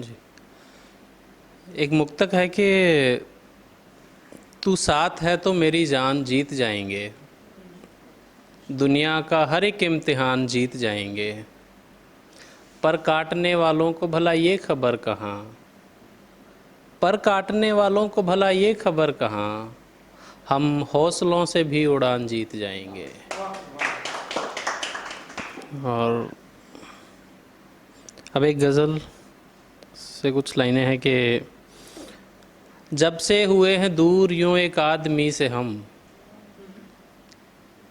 जी। एक मुक्तक है कि तू साथ है तो मेरी जान जीत जाएंगे, दुनिया का हर एक इम्तिहान जीत जाएंगे, पर काटने वालों को भला ये खबर कहाँ, पर काटने वालों को भला ये खबर कहाँ, हम हौसलों से भी उड़ान जीत जाएंगे। और अब एक गज़ल से कुछ लाइनें हैं कि जब से हुए हैं दूर यूं एक आदमी से हम,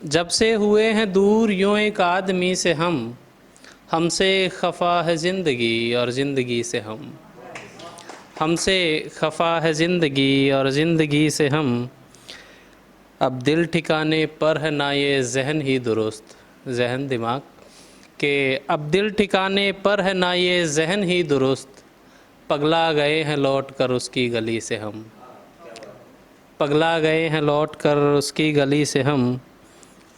जब से हुए हैं दूर यूं एक आदमी से हम, हमसे खफा है ज़िंदगी और ज़िंदगी से हम, हमसे खफा है ज़िंदगी और ज़िंदगी से हम, अब दिल ठिकाने पर है ना ये जहन ही दुरुस्त, जहन दिमाग के अब दिल ठिकाने पर है ना ये जहन ही दुरुस्त, पगला गए हैं लौट कर उसकी गली से हम, पगला गए हैं लौट कर उसकी गली से हम,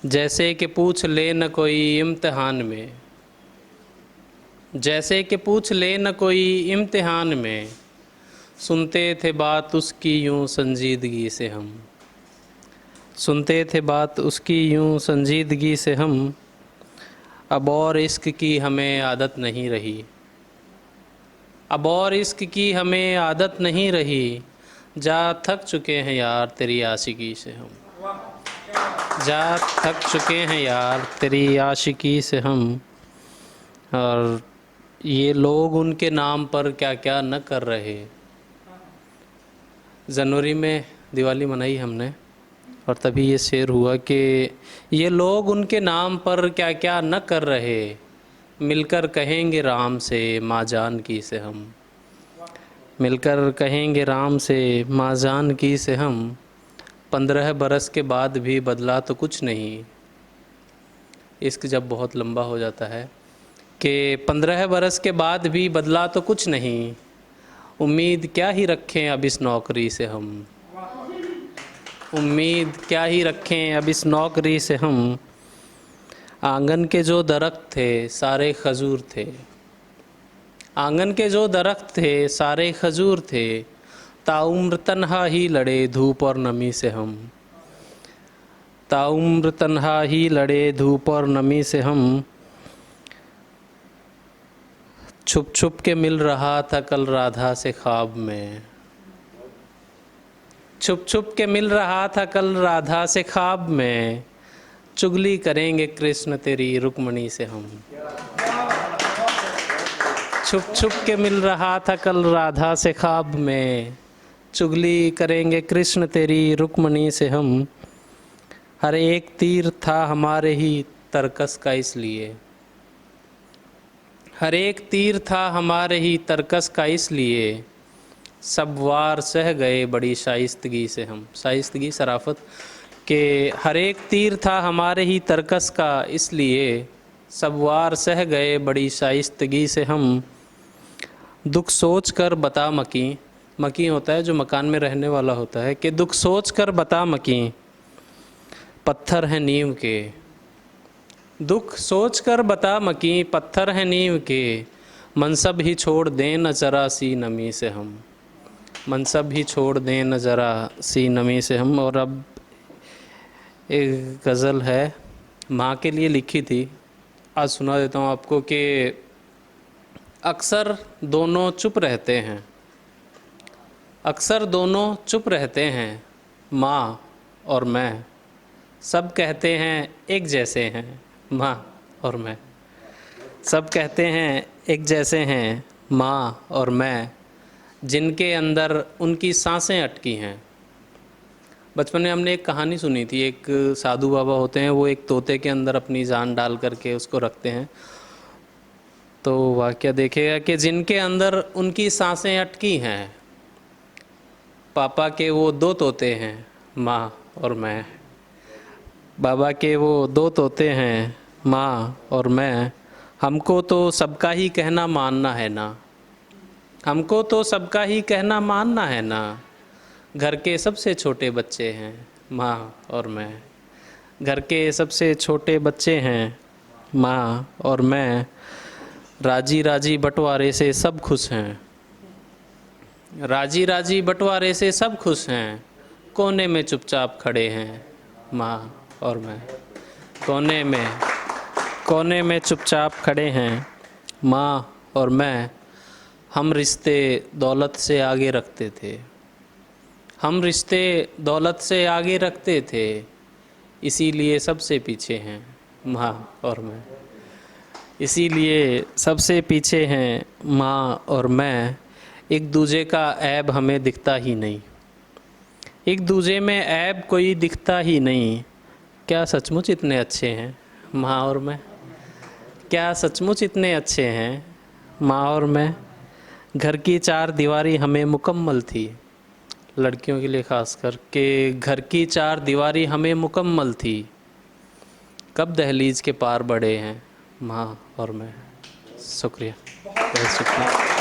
जैसे कि पूछ ले न कोई इम्तिहान में, जैसे कि पूछ ले न कोई इम्तिहान में, सुनते थे बात उसकी यूं संजीदगी से हम, सुनते थे बात उसकी यूं संजीदगी से हम, अब और इश्क की हमें आदत नहीं रही, अब और इश्क की हमें आदत नहीं रही, जा थक चुके हैं यार तेरी आशिकी से हम, जा थक चुके हैं यार तेरी आशिकी से हम। और ये लोग उनके नाम पर क्या क्या न कर रहे। जनवरी में दिवाली मनाई हमने और तभी ये शेर हुआ कि ये लोग उनके नाम पर क्या क्या न कर रहे, मिलकर कहेंगे राम से माँ जानकी से हम, मिलकर कहेंगे राम से माँ जानकी से हम, 15 बरस के बाद भी बदला तो कुछ नहीं। इश्क जब बहुत लंबा हो जाता है कि 15 बरस के बाद भी बदला तो कुछ नहीं, उम्मीद क्या ही रखें अब इस नौकरी से हम, उम्मीद क्या ही रखें अब इस नौकरी से हम, आंगन के जो दरख्त थे सारे खजूर थे, आंगन के जो दरख्त थे सारे खजूर थे, ताउम्र तन्हा ही लड़े धूप और नमी से हम, ताउम्र तन्हा ही लड़े धूप और नमी से हम, छुप छुप के मिल रहा था कल राधा से ख्वाब में, छुप छुप के मिल रहा था कल राधा से ख्वाब में, चुगली करेंगे कृष्ण तेरी रुक्मणी से हम, छुप छुप के मिल रहा था कल राधा से ख्वाब में, चुगली करेंगे कृष्ण तेरी रुक्मणी से हम, हर एक तीर था हमारे ही तरकस का इसलिए, हर एक तीर था हमारे ही तरकस का इसलिए, सब वार सह गए बड़ी शाइस्तगी से हम, शाइस्तगी शराफत के हर एक तीर था हमारे ही तरकस का इसलिए, सब वार सह गए बड़ी शाइस्तगी से हम, दुख सोच कर बता मकी, मकी होता है जो मकान में रहने वाला होता है, कि दुख सोच कर बता मकी पत्थर हैं नींव के, दुख सोच कर बता मकी पत्थर हैं नींव के, मनसब ही छोड़ दें न जरा सी नमी से हम, मनसब ही छोड़ दें न जरा सी नमी से हम। और अब एक गज़ल है माँ के लिए लिखी थी, आज सुना देता हूँ आपको कि अक्सर दोनों चुप रहते हैं, अक्सर दोनों चुप रहते हैं, माँ और मैं, सब कहते हैं एक जैसे हैं माँ और मैं, सब कहते हैं एक जैसे हैं माँ और मैं, जिनके अंदर उनकी सांसें अटकी हैं। बचपन में हमने एक कहानी सुनी थी, एक साधु बाबा होते हैं, वो एक तोते के अंदर अपनी जान डाल करके उसको रखते हैं, तो वाक़या देखिएगा कि जिनके अंदर उनकी सांसें अटकी हैं, पापा के वो 2 तोते हैं माँ और मैं, बाबा के वो 2 तोते हैं माँ और मैं, हमको तो सबका ही कहना मानना है ना, हमको तो सबका ही कहना मानना है ना, घर के सबसे छोटे बच्चे हैं माँ और मैं, घर के सबसे छोटे बच्चे हैं माँ और मैं, राजी राजी बंटवारे से सब खुश हैं, राजी राजी बंटवारे से सब खुश हैं, कोने में चुपचाप खड़े हैं माँ और मैं। कोने में चुपचाप खड़े हैं माँ और मैं। हम रिश्ते दौलत से आगे रखते थे, हम रिश्ते दौलत से आगे रखते थे, इसीलिए सबसे पीछे हैं माँ और मैं। इसीलिए सबसे पीछे हैं माँ और मैं। एक दूजे का ऐब हमें दिखता ही नहीं, एक दूजे में ऐब कोई दिखता ही नहीं। क्या सचमुच इतने अच्छे हैं माँ और मैं? क्या सचमुच इतने अच्छे हैं माँ और मैं? घर की चार दीवारी हमें मुकम्मल थी, लड़कियों के लिए ख़ास कर के घर की चार दीवारी हमें मुकम्मल थी। कब दहलीज के पार बढ़े हैं माँ और मैं। शुक्रिया, बहुत शुक्रिया।